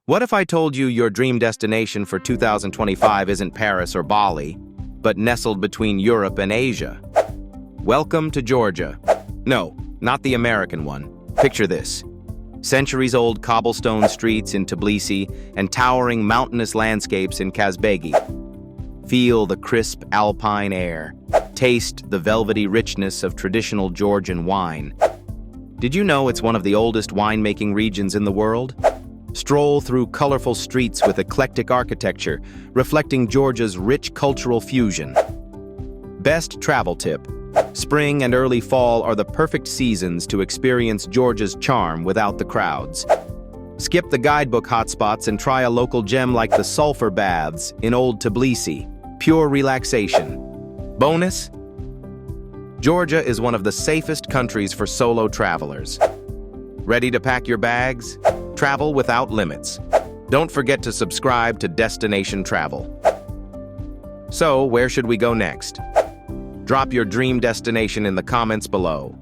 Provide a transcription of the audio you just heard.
What if I told you your dream destination for 2025 isn't Paris or Bali, but nestled between Europe and Asia? Welcome to Georgia. No, not the American one. Picture this. Centuries-old cobblestone streets in Tbilisi and towering mountainous landscapes in Kazbegi. Feel the crisp alpine air. Taste the velvety richness of traditional Georgian wine. Did you know it's one of the oldest winemaking regions in the world? Stroll through colorful streets with eclectic architecture, reflecting Georgia's rich cultural fusion. Best travel tip. Spring and early fall are the perfect seasons to experience Georgia's charm without the crowds. Skip the guidebook hotspots and try a local gem like the Sulphur Baths in Old Tbilisi. Pure relaxation. Bonus: Georgia is one of the safest countries for solo travelers. Ready to pack your bags? Travel without limits. Don't forget to subscribe to Destination Travel. So, where should we go next? Drop your dream destination in the comments below.